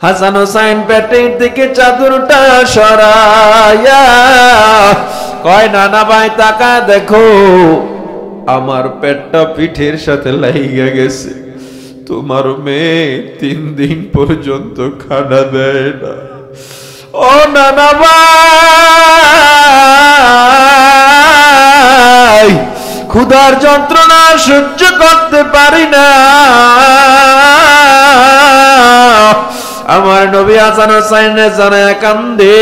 হাসান হোসেন পেটের দিকে চাদরটা সরাইয়া কয় নানা ভাই তাকা দেখো আমার পেটটা পিঠের সাথে লাইগা গেছে, তোমার মেয়ে 3 দিন পর্যন্ত খানা দেয় না। ও নানা ভাই, ক্ষুধার যন্ত্রণা সহ্য করতে পারি না। আমার নবী হাসান হোসেনে জানে কান্দে।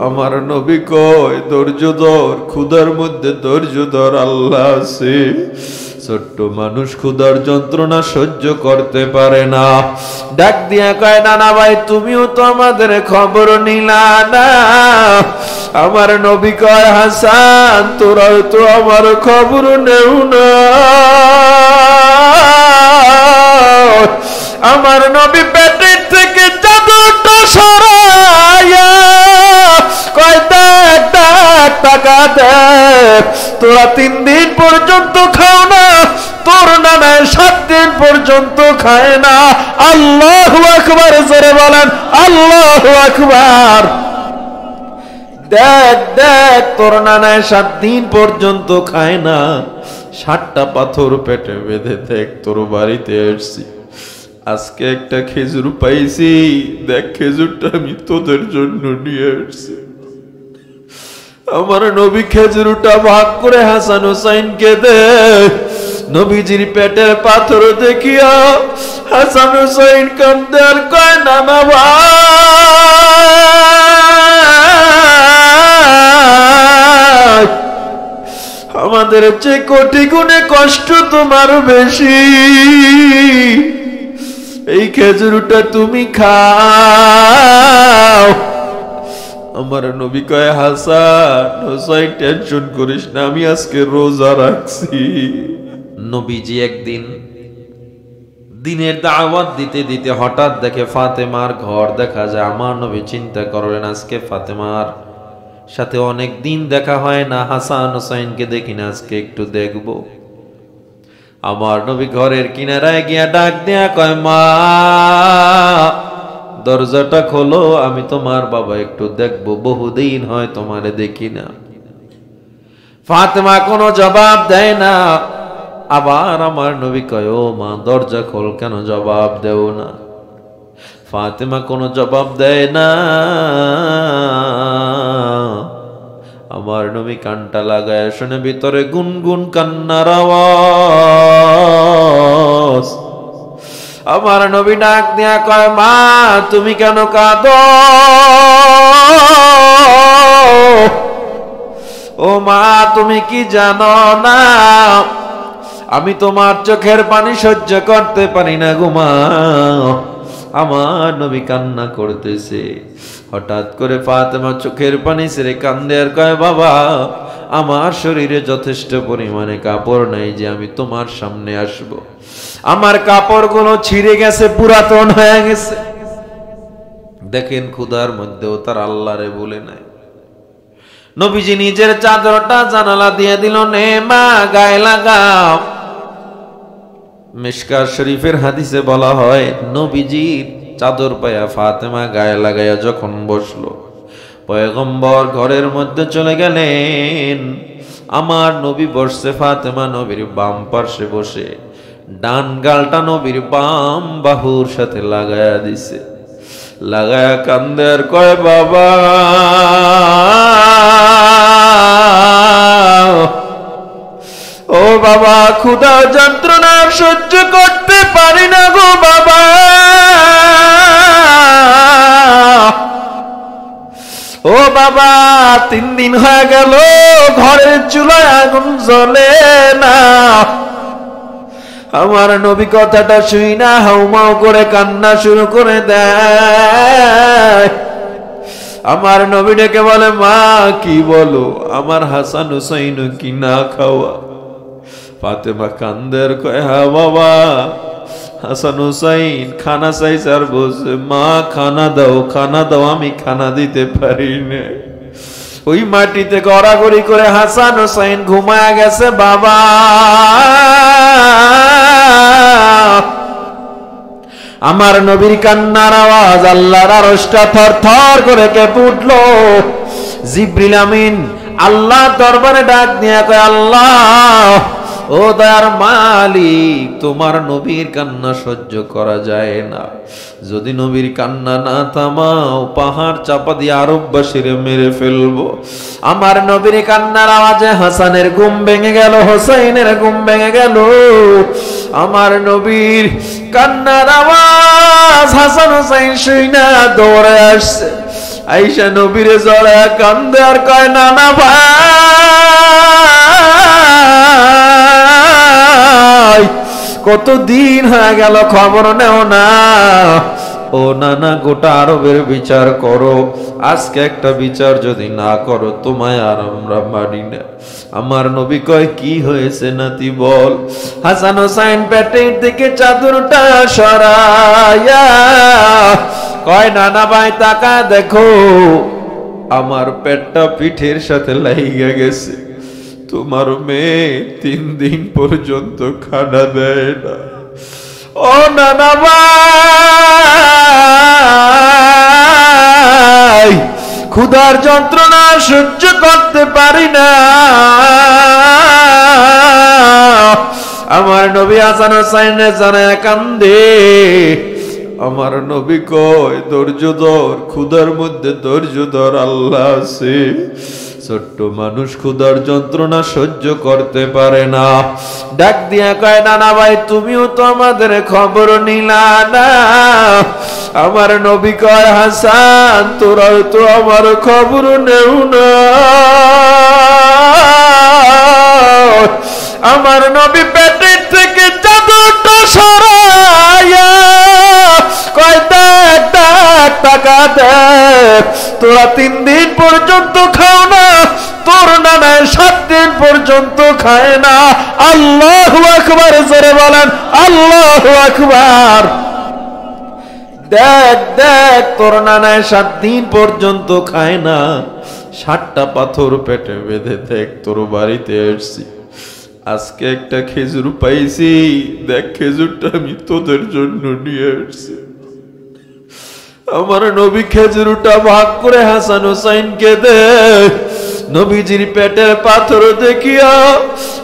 আমার নবী কয় ধৈর্য ধর, ক্ষুধার মধ্যে ধৈর্য ধর, আল্লাহ আছে। ছোট্ট মানুষ ক্ষুধার যন্ত্রণা সহ্য করতে পারে না। ডাক দিয়া কয় নানা ভাই তুমিও তো আমাদের খবর নিলা না। আমার নবী কয় হাসান তোরাও তো আমার খবর নেও না। আমার নবী পেটের থেকে চাদরটা সরাইয়া কয় দেখ দেখ টাকা দেখ, তোরা 3 দিন পর্যন্ত খাও না, তোর নানা 7 দিন পর্যন্ত খায় না। আল্লাহু আকবার, জোরে বলেন আল্লাহু আকবার। দেখ দেখ তোর নানা 7 দিন পর্যন্ত খায় না, 7টা পাথর পেটে বেঁধে দেখ তোর বাড়িতে এসছি। আজকে একটা খেজুর পাইছি, দেখ খেজুরটা আমি তোদের জন্য নিয়ে এসছি। আমার নবী খেজুরটা ভাগ করে হাসান হোসেনকে দে। নবীজির পেটের পাথর দেখিয়া হাসান হোসেন কান্দে আর কয় নানা ভাই, আমাদের চেয়ে কোটি গুণে কষ্ট তোমার বেশি, এই খেজুরটা তুমি খাও। আমার নবী কয় হাসান হোসেন টেনশন করিস না, আমি আজকে রোজা রাখছি। নবীজি একদিন দিনের দাওয়াত দিতে দিতে হঠাৎ দেখে ফাতেমার ঘর দেখা যায়। আমার নবী চিন্তা করলেন আজকে ফাতেমার সাথে অনেক দিন দেখা হয় না, হাসান হোসেনকে দেখি না, আজকে একটু দেখব। আমার নবী ঘরের কিনারায় গিয়া ডাক দেয়া কয় মা দরজাটা খোলো, আমি তোমার বাবা একটু দেখবো, বহুদিন হয় তোমারে দেখি না। ফাতেমা কোনো জবাব দেয় না। আবার আমার নবী কয় ও মা দরজা খোল, কেন জবাব দেও না? ফাতেমা কোনো জবাব দেয় না। আমার নবী কানটা লাগায় শুনে ভিতরে গুনগুন কান্নার আওয়াজ। আমার নবী ডাক দিয়া কয় মা তুমি কেন কাঁদো? ও মা তুমি কি জানো না আমি তোমার চোখের পানি সহ্য করতে পারি না গো মা। আমার নবী কান্না করতেছে। হঠাৎ করে ফাতেমা চোখের পানি ছেড়ে কান্দে আর কয় বাবা আমার শরীরে যথেষ্ট পরিমাণে কাপড় নাই যে আমি তোমার সামনে আসব। আমার কাপড়গুলো ছিঁড়ে গেছে, পুরাতন হয়ে গেছে। দেখেন ক্ষুধার মধ্যেও তার আল্লাহরে বলে নাই। নবীজি নিজের চাদরটা জানালা দিয়ে দিল, নে মা গায়ে লাগাও। মিশকাত শরীফের হাদিসে বলা হয় নবীজির চাদর পায়া ফাতেমা গায়ে লাগাইয়া যখন বসলো, পয়গম্বর ঘরের মধ্যে চলে গেলেন। আমার নবী বসছে, ফাতেমা নবীর বাম পার্শ্বে বসে, ডান গালটা নবীর বাম বাহুর সাথে লাগায়া দিছে। লাগায়া কান্দে আর কয় বাবা ও বাবা ক্ষুধা যন্ত্রণা সহ্য করতে পারি না গো বাবা। ও বাবা 3 দিন হয়ে গেল ঘরের চুলায় আগুন জ্বলে না। আমার নবী কথাটা শুই না হাউমাউ করে কান্না শুরু করে দেয়। আমার নবী ডেকে বলে মা কি বলো, আমার হাসান হুসাইন কি না খাওয়া? ফাতেমা কান্দের কয় হ্যাঁ বাবা হাসান হুসাইন খানা চাইছে আর বলছে মা খানা দাও খানা দাও, আমি খানা দিতে পারি না। ওই মাটিতে গড়াগড়ি করে হাসান হুসাইন ঘুমায়া গেছে বাবা। আমার নবীর কান্নার আওয়াজ আল্লাহর আরশটা থরথর করে কেঁপে উঠল। জিবরিল আমিন আল্লাহ দরবারে ডাক দিয়ে কয়, আল্লাহ ও দয়ার মালিক, তোমার নবীর কান্না সহ্য করা যায় না। যদি নবীর কান্না না থামাও, পাহাড় চাপা দিয়ে আরববাসীরে মেরে ফেলবো। আমার নবীর কান্নার আওয়াজে হাসানের ঘুম ভেঙে গেল, হোসাইনের ঘুম ভেঙে গেল। আমার নবীর কান্নার আওয়াজ হাসান হোসাইন শুইনা দৌড়ে আসছে, আইসা নবীরে জড়ায় কান্দে আর কয়, নানা ভাই কতদিন হয়ে গেল খবর নেও না। ও নানা, গোটা আরবের বিচার করো, আজকে একটা বিচার যদি না করো তোমায় আর আমরা মানি না। আমার নবী কয়, কি হয়েছে নাতি বল। হাসান হোসাইন পেটের দিকে চাদরটা সরাইয়া কয়, নানা ভাই তাকা দেখো, আমার পেটটা পিঠের সাথে লাইগা গেছে। তোমার মেয়ে 3 দিন পর্যন্ত খানা দেয় না। ও নানা ভাই, ক্ষুধার যন্ত্রণা সহ্য করতে পারি না। আমার নবী হাসান হোসাইনে জানায় কান্দে। আমার নবী কয়, ধৈর্য ধর, ক্ষুধার মধ্যে ধৈর্য ধর, আল্লাহ আছে। ছোট্ট মানুষ ক্ষুধার যন্ত্রণা সহ্য করতে পারে না। ডাক দিয়া কয়, নানা ভাই তুমিও তো আমাদের খবর নিলা না। আমার নবী কয়, হাসান তোরা তো আমার খবর নেও না। আমার নবী পেটের থেকে চাদরটা সরাইয়া কয়, দেখ দেখ টাকা দেখ, তোরা 3 দিন পর্যন্ত খাও না, তোর নানায় 7 দিন পর্যন্ত খায় না। আল্লাহু আকবার, জোরে বলেন আল্লাহু আকবার। দেখ দেখ, তোর নানায় 7 দিন পর্যন্ত খায় না, 7টা পাথর পেটে বেঁধে দেখ তোর বাড়িতে এসছি। আজকে একটা খেজুর পাইছি, দেখ খেজুরটা আমি তোদের জন্য নিয়ে এসছি। আমার নবী খেজুরটা ভাগ করে হাসান হোসাইনকে দে। নবীজির পেটের পাথর দেখিয়া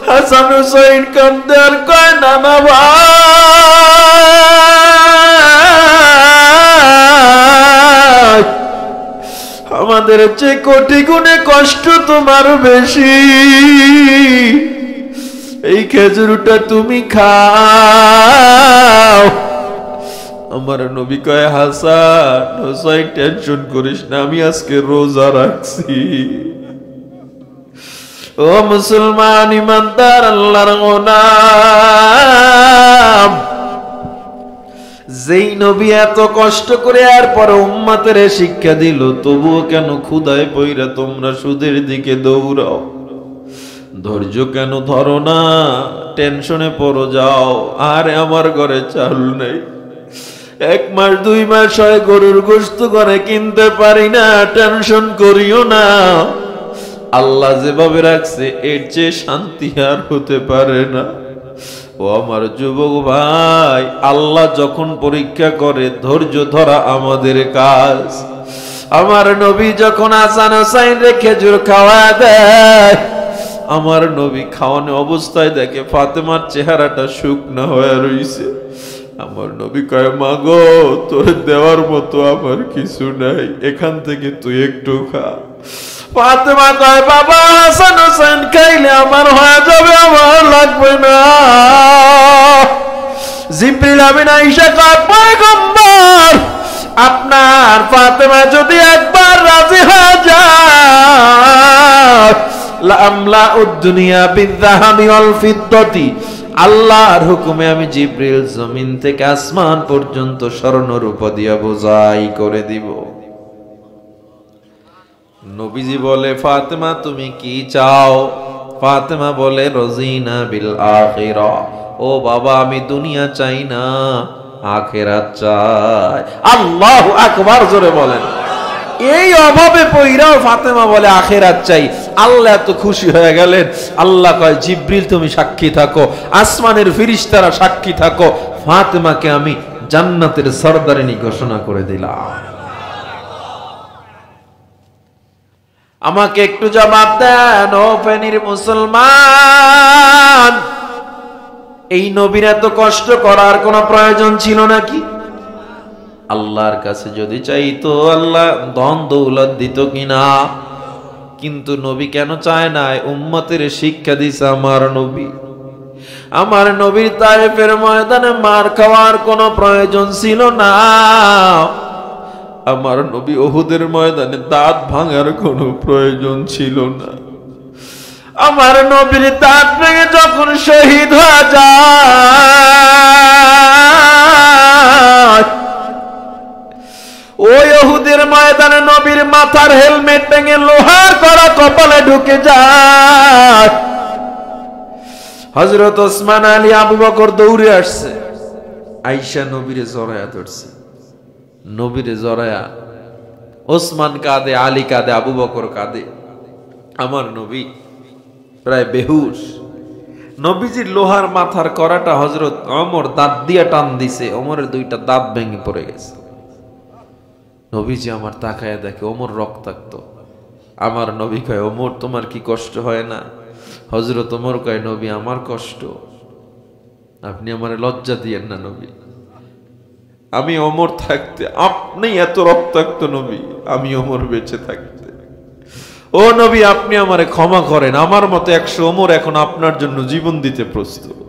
হাসান হোসাইন কান্দে আর কয়, নানা ভাই আমাদের চেয়ে কোটি গুণে কষ্ট তোমার বেশি। এই খেজুরটা তুমি খাও। আমার নবী কয়, হাসান হোসাইন টেনশন করিস না, আমি আজকে রোজা রাখছি। ও মুসলমান ইমানদার আল্লাহর গোলাম, যেই নবী এত কষ্ট করে আর পরে উম্মতের শিক্ষা দিল, তবুও কেন ক্ষুধায় পইরা তোমরা সুদের দিকে দৌড়াও? ধৈর্য কেন ধরো না? টেনশনে পড়ো যাও। আরে আমার ঘরে চাল নেই, 1 মাস 2 মাস হয় গরুর গোশত করে কিনতে পারি না, টেনশন করিও না। আল্লাহ যেভাবে রাখছে এর চেয়ে শান্তি আর হতে পারে না। ও আমার যুবক ভাই, আল্লাহ যখন পরীক্ষা করে ধৈর্য ধরা আমাদের কাজ। আমার নবী যখন হাসান হোসাইন রে খেজুর খাওয়া দেয়, আমার নবী খাওয়ানো অবস্থায় দেখে ফাতেমার চেহারাটা শুকনা হয়ে রইছে। আমার নবী কয়, মা গো তোর দেওয়ার মতো আমার কিছু নাই, এখান থেকে তুই একটু খা। ফাতেমা কয়, বাবা হাসান হোসেন খাইলে আমার হয়ে যাবে, আমার লাগবে না। জিবরিল আমিন আয়েশা কয়, পয়গম্বর আপনার ফাতেমা যদি একবার রাজি হয়ে যায়, লামলা উদ-দুনিয়া বিয-যাহাবি ওয়াল ফিদ্দাতি, আল্লাহর হুকুমে আমি জিবরিল জমিন থেকে আসমান পর্যন্ত স্বর্ণ রূপা দিয়া বোঝাই করে দিব। নবীজি বলে, ফাতেমা তুমি কি চাও? ফাতেমা বলে, রজিনা বিল আখিরা। ও বাবা, আমি দুনিয়া চাই না, আখিরাত চাই। আল্লাহু আকবার, জোরে বলেন। এই অভাবে পইরাও ফাতেমা বলে আখিরাত চাই। আল্লাহ এত খুশি হয়ে গেলেন। আল্লাহ কয়, জিবরিল তুমি সাক্ষী থাকো, আসমানের ফেরেশতারা সাক্ষী থাকো, ফাতেমাকে আমি জান্নাতের সরদারিনী ঘোষণা করে দিলাম। আমাকে একটু জবাব দেন ও ফেনীর মুসলমান, এই নবীর এত কষ্ট করার কোনো প্রয়োজন ছিল নাকি? আল্লাহর কাছে যদি চাইতো আল্লাহ ধন দৌলত দিত কিনা? কিন্তু নবী কেন চায় না? উম্মতের শিক্ষা দিছে আমার নবী। আমার নবীর তায়েফের ময়দানে মার খাওয়ার কোনো প্রয়োজন ছিল না। আমার নবী উহুদের ময়দানে দাঁত ভাঙার কোনো প্রয়োজন ছিল না। আমার নবীর দাঁত ভেঙে যখন শহীদ হয়ে যায়, ওই উহুদের ময়দানে নবীর মাথার হেলমেট ভেঙে লোহার করা কপালে ঢুকে যায়। হযরত ওসমান আলী আবু বকর দৌড়ে আসছে, আয়েশা নবীরে জড়ায়া ধরছে। নবীরে জড়ায়া ওসমান কাঁদে, আলী কাঁদে, আবু বকর কাঁদে। আমার নবী প্রায় বেহুশ। নবীজির লোহার মাথার করাটা হযরত ওমর দাঁত দিয়া টান দিছে, ওমরের দুইটা দাঁত ভেঙে পড়ে গেছে। নবীজি আমার তাকায়া দেখে ওমর রক্তাক্ত। আমার নবী কয়, ওমর তোমার কি কষ্ট হয় না? হযরত ওমর কয়, নবী আমার কষ্ট, আপনি আমারে লজ্জা দিয়েন না নবী। আমি ওমর থাকতে আপনি এত রক্তাক্ত নবী, আমি ওমর বেঁচে থাকতে, ও নবী আপনি আমারে ক্ষমা করেন, আমার মতো 100 ওমর এখন আপনার জন্য জীবন দিতে প্রস্তুত।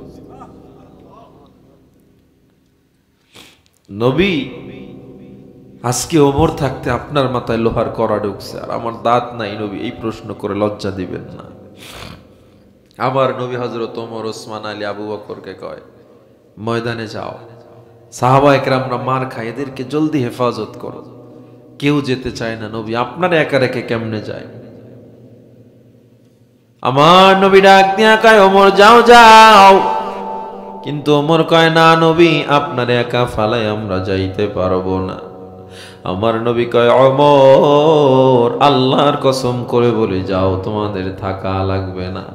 নবী আজকে ওমর থাকতে আপনার মাথায় লোহার কড়া ঢুকছে আর আমার দাঁত নাই, নবী এই প্রশ্ন করে লজ্জা দিবেন না। আবার নবী হযরত ওমর, ওসমান আলী, আবু বকরকে কয়, ময়দানে যাও, সাহাবা একরামরা মার খায়, এদেরকে জলদি হেফাজত করো। কেউ যেতে চায় না, নবী আপনার একা রেখে কেমনে যায়? আমার নবী ডাক দিয়া কয়, ওমর যাও যাও। কিন্তু ওমর কয়, না নবী আপনার একা ফালাই আমরা যাইতে পারবো না। আমার নবী কয়, ওমর আল্লাহর কসম করে বলে যাও, তোমাদের থাকা লাগবে না।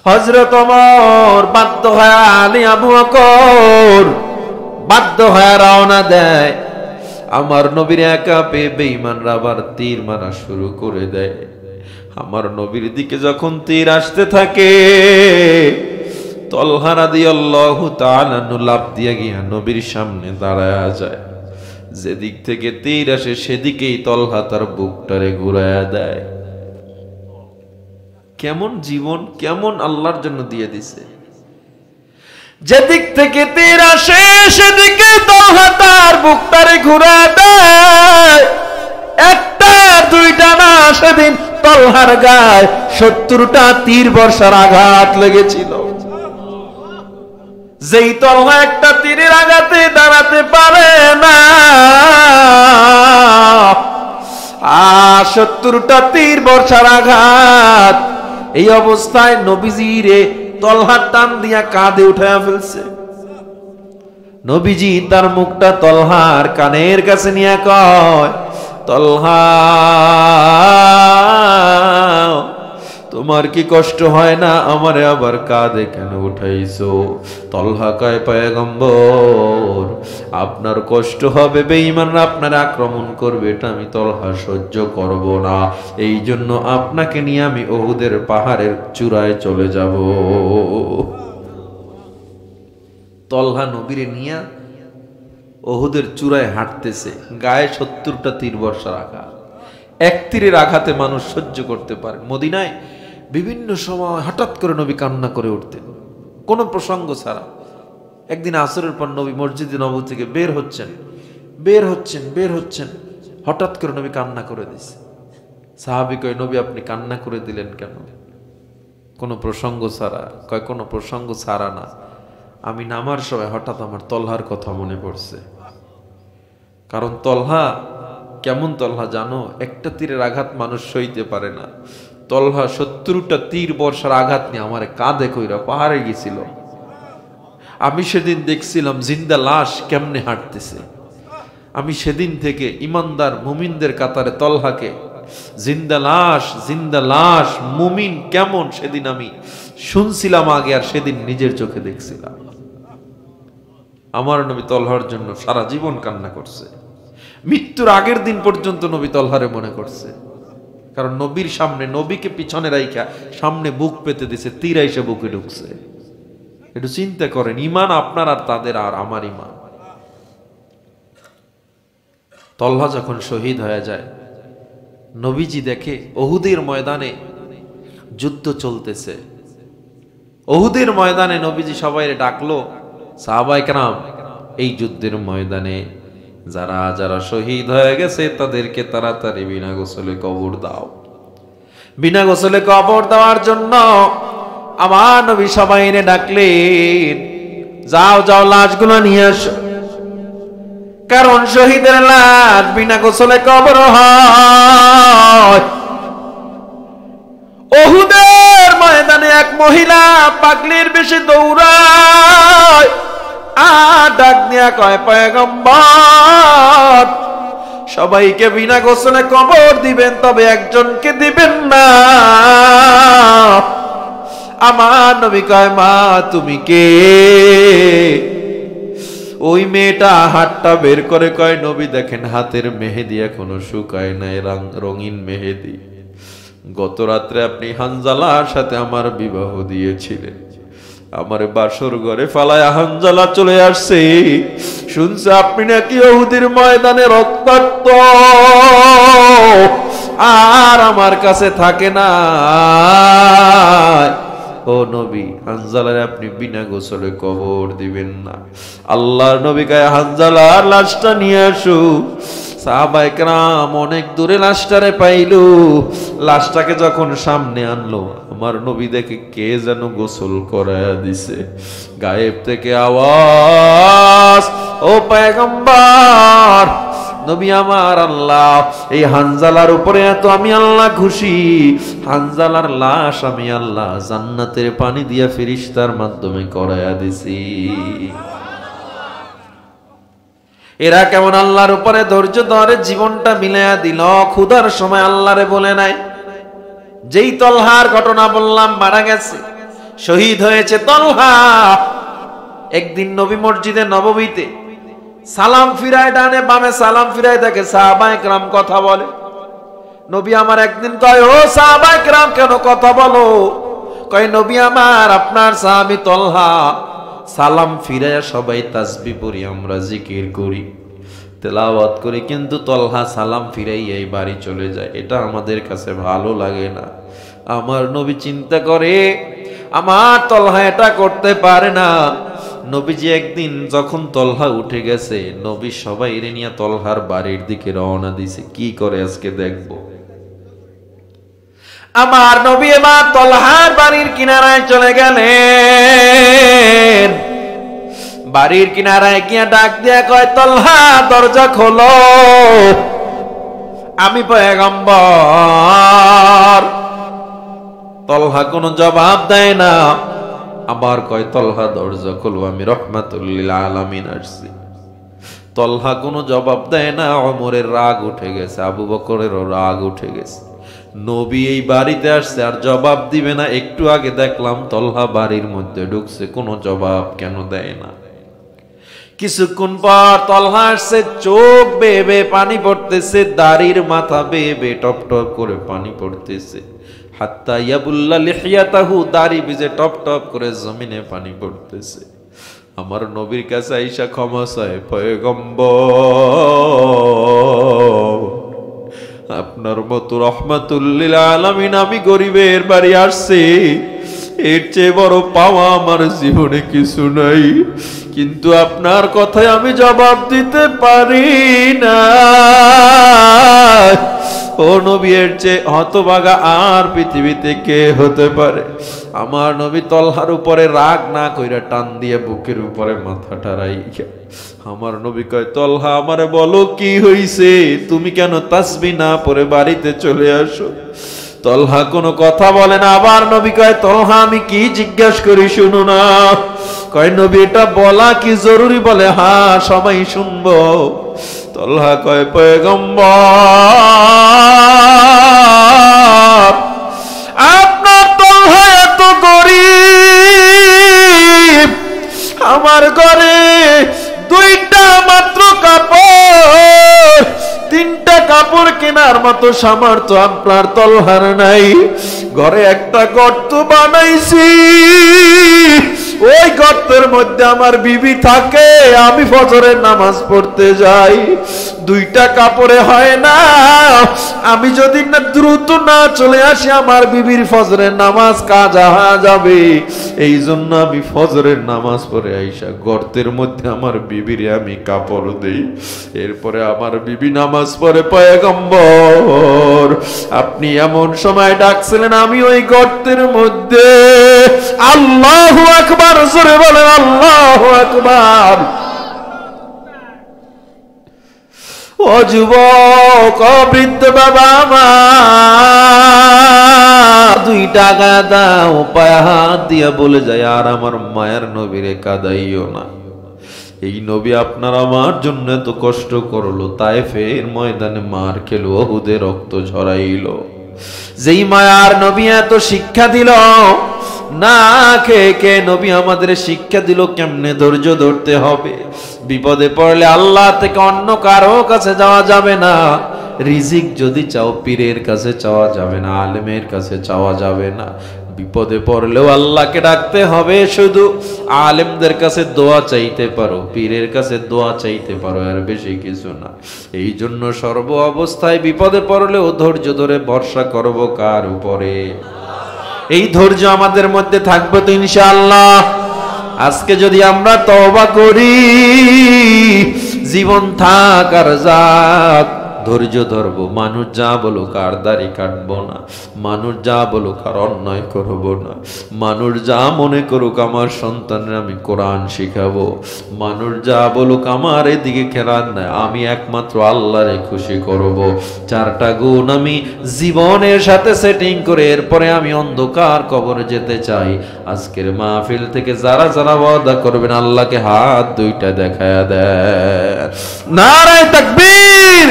হযরত ওমর বাধ্য হয়ে, আলী আবু বকর বাধ্য হয়ে রওনা দেয়। আমার নবীর একা পেয়ে বেঈমানরা আবার তীর মারা শুরু করে দেয়। আমার নবীর দিকে যখন তীর আসতে থাকে, তলহা রাদিয়াল্লাহু তাআলা লাফ দিয়ে গিয়া নবীর সামনে দাঁড়ায়া যায়। যেদিক থেকে তীর আসে সেদিকেই তলহা তার বুকটারে ঘুরায়া দেয়। কেমন জীবন, কেমন আল্লাহর জন্য দিয়ে দিছে। যেদিক থেকে তীর আসে সেদিকে তলহা তার বুকটারে ঘুরায়া দেয়। একটা দুইটা না, সেদিন তলহার গায়ে 70টা তীর বর্ষার আঘাত লেগেছিল। যেই তলহা একটা তীরের আঘাতে দাঁড়াতে পারে না, 70টা তীর বর্ষার আঘাত। এই অবস্থায় নবীজিরে তলহার টান দিয়া কাঁধে উঠায়া ফেলছে। নবীজি তার মুখটা তলহার কানের কাছে নিয়ে কয়, তলহা তোমার কি কষ্ট হয় না? আমারে আবার কাঁধে কেন উঠাইছো? তলহা কয়, পয়গম্বর আপনার কষ্ট হবে, বেঈমানরা আপনার আক্রমণ করবে, এটা আমি তলহা সহ্য করব না। এই জন্য আপনাকে নিয়ে আমি উহুদের পাহাড়ের চূড়ায় চলে যাব। তলহা নবীরে নিয়ে উহুদের চূড়ায় হাঁটতেছে, গায়ে 70টা তীর বর্ষার আঘাত। এক তীরের আঘাতে মানুষ সহ্য করতে পারে। মদিনায় বিভিন্ন সময় হঠাৎ করে নবী কান্না করে উঠতেন, কোনো প্রসঙ্গ ছাড়া। একদিন আসরের পর নবী মসজিদে নববী থেকে বের হচ্ছেন, হঠাৎ করে নবী কান্না করে দিছে। সাহাবী কয়, নবী আপনি কান্না করে দিলেন কেন? কোনো প্রসঙ্গ ছাড়া? কয়, কোনো প্রসঙ্গ ছাড়া না, আমি নামার সময় হঠাৎ আমার তলহার কথা মনে পড়ছে। কারণ তলহা কেমন তলহা জানো? একটা তীরের আঘাত মানুষ সইতে পারে না। তলহা 70টা তীর বর্ষার আঘাত নিয়ে আমার কাঁধে কইরা পাহাড়ে গেছিল। আমি সেদিন দেখছিলাম জিন্দা লাশ কেমনে হাঁটতেছে। আমি সেদিন থেকে ইমানদার মুমিনদের কাতারে তলহাকে জিন্দা লাশ মুমিন কেমন সেদিন আমি শুনছিলাম আগে, আর সেদিন নিজের চোখে দেখছিলাম। আমার নবী তলহার জন্য সারা জীবন কান্না করছে। মৃত্যুর আগের দিন পর্যন্ত নবী তলহারে মনে করছে, কারণ নবীর সামনে, নবীকে পিছনে রাইখা সামনে বুক পেতে দিছে, তীর এসে বুকে ঢুকছে। একটু চিন্তা করেন, ইমান আপনার আর তাদের আর আমার ইমান। তলহা যখন শহীদ হয়ে যায়, নবীজি দেখে উহুদের ময়দানে যুদ্ধ চলতেছে। উহুদের ময়দানে নবীজি সবাইরে ডাকলো, সাহাবায়ে কেরাম, এই যুদ্ধের ময়দানে যারা যারা শহীদ হয়ে গেছে তাদেরকে তাড়াতাড়ি বিনা গোসলে কবর দাও। বিনা গোসলে কবর দেওয়ার জন্য আমার নবী সবাইরে ডাকলেন, যাও যাও লাশগুলো নিয়ে আসো, কারণ শহীদের লাশ বিনা গোসলে কবর হয়। উহুদের ময়দানে এক মহিলা পাগলির বেশে দৌড়ায় আর ডাক দিয়া কয়, পয়গম্বর, সবাইকে বিনা গোসলে কবর দিবেন, তবে একজনকে দিবেন না। আমার নবী কয়, মা তুমি কে? ওই মেয়েটা হাতটা বের করে কয়, নবী দেখেন হাতের মেহেদি এখনো শুকায় নাই, রঙিন মেহেদি। গত রাত্রে আপনি হানজালার সাথে আমার বিবাহ দিয়েছিলেন, আমার বাসর ঘরে ফালায়া হানজালা চলে আসছে, শুনছে আপনি নাকি উহুদের ময়দানে রক্তাক্ত, আর আমার কাছে থাকে না। ও নবী, হানজালার আপনি বিনা গোসলে কবর দিবেন না। আল্লাহর নবী কয়, হানজালার লাশটা নিয়ে আসো। সাহাবায়ে কেরাম অনেক দূরে লাশটারে পাইলো। লাশটাকে যখন সামনে আনলো, আমার নবী দেখে কে যেন গোসল করায়া দিছে। গায়েব থেকে আওয়াজ, ও পয়গম্বর, নবী আমার, আল্লাহ এই হানজালার উপরে এত আমি আল্লাহ খুশি, হানজালার লাশ আমি আল্লাহ জান্নাতের পানি দিয়া ফেরেশতার মাধ্যমে করায়া দিছি। এরা কেমন আল্লাহর উপরে ধৈর্য ধরে জীবনটা মিলাইয়া দিল। ক্ষুধার সময় আল্লাহরে বলে নাই। যেই তলহার ঘটনা বললাম, মারা গেছে, শহীদ হয়েছে তলহা। একদিন নবী মসজিদে নববীতে সালাম ফিরায়, ডানে বামে সালাম ফিরায় দেখে সাহাবায়ে কেরাম কথা বলে। নবী আমার একদিন কয়, ও সাহাবায়ে কেরাম কেন কথা বলো? কয়, নবী আমার, আপনার সাহাবী তলহা সালাম ফিরায় সবাই তাসবিহ পড়ি, আমরা জিকির করি, তেলাওয়াত করি, কিন্তু তলহা সালাম ফিরাই এই বাড়ি চলে যায়, এটা আমাদের কাছে ভালো লাগে না। আমার নবী চিন্তা করে, আমার তলহা এটা করতে পারে না। নবীজি একদিন যখন তলহা উঠে গেছে, নবী সবাই নিয়ে তলহার বাড়ির দিকে রওনা দিছে, কি করে আজকে দেখবো। আমার নবী এবার তলহার বাড়ির কিনারায় চলে গেলেন। বাড়ির কিনারায় গিয়া ডাক দিয়া কয়, তলহা দরজা খোলো, আমি পয়গম্বর। তলহা কোনো জবাব দেয় না। আবার কয়, তলহা দরজা খোলো, আমি রহমাতুল লিল আলামিন আসছি। তলহা কোনো জবাব দেয় না। ওমরের রাগ উঠে গেছে, আবু বকরেরও রাগ উঠে গেছে। নবী এই বাড়িতে আসছে আর জবাব দিবে না। একটু আগে দেখলাম তলহা বাড়ির মধ্যে ঢুকছে, কোনো জবাব কেন দেয় না। কিছুক্ষণ পর তলহা আসছে, চোখ বেয়ে বেয়ে পানি পড়তেছে, দাড়ির মাথা বেয়ে বেয়ে টপ টপ করে পানি পড়তেছে। হাত্তা ইয়াবুল্লা লিহিয়াতাহু, দাড়ি ভিজে টপ টপ করে জমিনে পানি পড়তেছে। আমার নবীর কাছে আইসা ক্ষমা চায়, পয়গম্বর, আপনার মতো রহমাতুল লিল আলামিন আমি গরিবের বাড়ি আসছি, এর চেয়ে বড় পাওয়া আমার জীবনে কিছু নাই, কিন্তু আপনার কথায় আমি জবাব দিতে পারি না। ও নবী, এর চেয়ে হতভাগা আর পৃথিবীতে কে হতে পারে? আমার নবী তলহার উপরে রাগ না কইরা টান দিয়ে বুকের উপরে মাথাটা রাইখা আমার নবী কয়, তলহা আমারে বলো কি হইছে, তুমি কেন তাসবিহ না পড়ে বাড়িতে চলে আসো? তলহা কোনো কথা বলে না। আবার নবী কয়, তলহা আমি কি জিজ্ঞাসা করি শুনো না। কয়, নবী এটা বলা কি জরুরি? বলে, হ্যাঁ সবাই শুনবো। তলহা কয়, পয়গম্বর, আপনার তলহা এত গরিব, আমার ঘরে কাপড় কেনার মতো সামর্থ্য আপনার তলহার নাই, ঘরে একটা গর্ত বানাইছি, ওই গর্তের মধ্যে আমার বিবি থাকে, আমি ফজরের নামাজ পড়তে যাই, দুইটা কাপড়ে হয় না, আমি যদি না দ্রুত না চলে আসি আমার বিবির ফজরের নামাজ কাজা যাবে, এই জন্য আমি ফজরের নামাজ পড়ে আইসা গর্তের মধ্যে আমার বিবিরে আমি কাপড় দেই। এরপরে আমার বিবি নামাজ পড়ে, পয়গম্বর আপনি এমন সময় ডাকছিলেন, আমি ওই গর্তের মধ্যে। আল্লাহু আকবার, জোরে বলেন আল্লাহু আকবার। ও যুবক, ও বৃদ্ধ বাবা আমার, 2 টাকা দাও, পায়ে হাত দিয়া বলে যায়, আর আমার মায়ের নবীরে কাঁদাইও না। এই নবী আপনার আমার জন্য তো কষ্ট করলো, তায়েফের ময়দানে মার খেলো, উহুদে রক্ত ঝরাইলো, যেই মায়ার নবী এত শিক্ষা দিল, না খেয়ে কে নবী আমাদের শিক্ষা দিল কেমনে ধৈর্য ধরতে হবে। বিপদে পড়লে আল্লাহ থেকে অন্য কারো কাছে যাওয়া যাবে না, রিজিক যদি চাও পীরের কাছে চাওয়া যাবে না, আলেমের কাছে চাওয়া যাবে না, বিপদে পড়লেও আল্লাহকে ডাকতে হবে। শুধু আলেমদের কাছে দোয়া চাইতে পারো, পীরের কাছে দোয়া চাইতে পারো, আর বেশি কিছু না। এই জন্য সর্ব অবস্থায় বিপদে পড়লেও ধৈর্য ধরে ভরসা করব কার উপরে? এই ধৈর্য আমাদের মধ্যে থাকবে তো ইনশাআল্লাহ। আজকে যদি আমরা তওবা করি, জীবন থাক আর যাক, ধৈর্য ধরবো, মানুষ যা বলুক আর দাড়ি কাটবো না, মানুষ যা বলুক আর অন্যায় করবো না, মানুষ যা মনে করুক আমার সন্তানের আমি কোরআন শিখাবো, মানুষ যা বলুক আমার এদিকে খেলার নাই, আমি একমাত্র আল্লাহরে খুশি করব। 4টা গুণ আমি জীবনের সাথে সেটিং করে এরপরে আমি অন্ধকার কবরে যেতে চাই। আজকের মাহফিল থেকে যারা যারা ওয়াদা করবেন আল্লাহকে হাত 2টা দেখায়া দেন। নারায়ে তাকবীর।